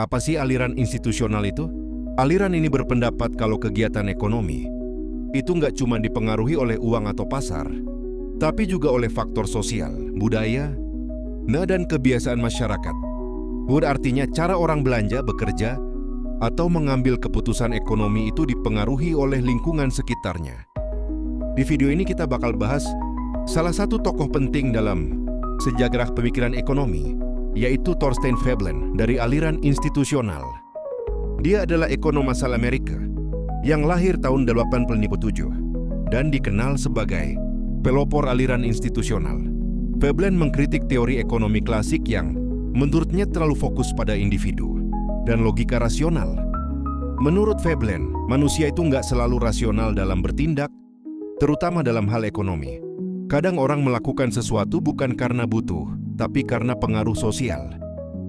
Apa sih aliran institusional itu? Aliran ini berpendapat kalau kegiatan ekonomi itu nggak cuma dipengaruhi oleh uang atau pasar, tapi juga oleh faktor sosial, budaya, dan kebiasaan masyarakat. Artinya cara orang belanja, bekerja, atau mengambil keputusan ekonomi itu dipengaruhi oleh lingkungan sekitarnya. Di video ini kita bakal bahas salah satu tokoh penting dalam sejarah pemikiran ekonomi, yaitu Thorstein Veblen dari aliran institusional. Dia adalah ekonom asal Amerika yang lahir tahun 1857 dan dikenal sebagai pelopor aliran institusional. Veblen mengkritik teori ekonomi klasik yang menurutnya terlalu fokus pada individu dan logika rasional. Menurut Veblen, manusia itu nggak selalu rasional dalam bertindak, terutama dalam hal ekonomi. Kadang orang melakukan sesuatu bukan karena butuh, tapi karena pengaruh sosial.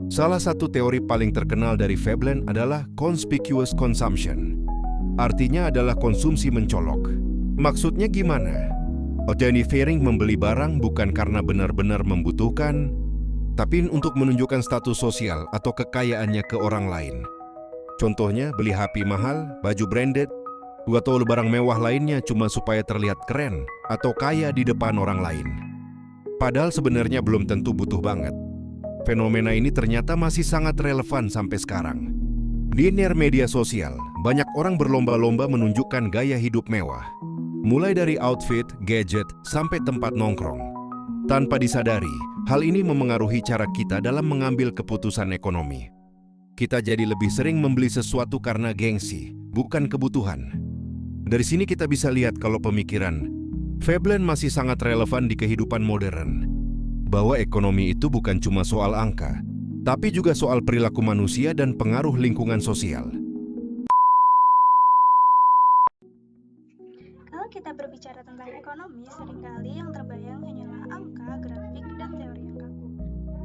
Salah satu teori paling terkenal dari Veblen adalah conspicuous consumption. Artinya adalah konsumsi mencolok. Maksudnya gimana? Jenny Fering membeli barang bukan karena benar-benar membutuhkan, tapi untuk menunjukkan status sosial atau kekayaannya ke orang lain. Contohnya, beli HP mahal, baju branded, atau barang mewah lainnya cuma supaya terlihat keren atau kaya di depan orang lain. Padahal sebenarnya belum tentu butuh banget. Fenomena ini ternyata masih sangat relevan sampai sekarang. Di era media sosial, banyak orang berlomba-lomba menunjukkan gaya hidup mewah. Mulai dari outfit, gadget, sampai tempat nongkrong. Tanpa disadari, hal ini memengaruhi cara kita dalam mengambil keputusan ekonomi. Kita jadi lebih sering membeli sesuatu karena gengsi, bukan kebutuhan. Dari sini kita bisa lihat kalau pemikiran Veblen masih sangat relevan di kehidupan modern. Bahwa ekonomi itu bukan cuma soal angka, tapi juga soal perilaku manusia dan pengaruh lingkungan sosial. Kalau kita berbicara tentang ekonomi, seringkali yang terbayang hanyalah angka, grafik, dan teori yang kaku.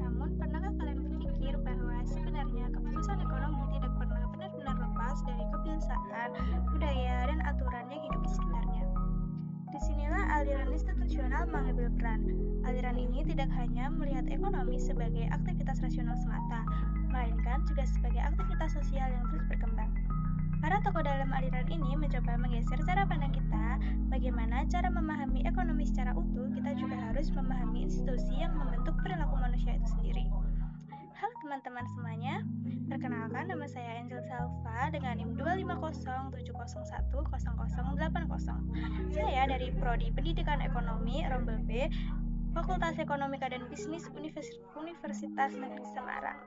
Namun, pernahkah kalian berpikir bahwa sebenarnya keputusan ekonomi tidak pernah benar-benar lepas dari kebiasaan, budaya, dan aturan yang hidup di sekitarnya? Disinilah aliran institusional mengambil peran. Aliran ini tidak hanya melihat ekonomi sebagai aktivitas rasional semata, melainkan juga sebagai aktivitas sosial yang terus berkembang. Para tokoh dalam aliran ini mencoba menggeser cara pandang kita, bagaimana cara memahami ekonomi secara utuh, kita juga harus memahami institusi yang membentuk perilaku manusia itu sendiri. Halo teman-teman semuanya, perkenalkan nama saya Angel Salva dengan NIM 25070010080. Saya dari Prodi Pendidikan Ekonomi Rombel B, Fakultas Ekonomika dan Bisnis Universitas Negeri Semarang.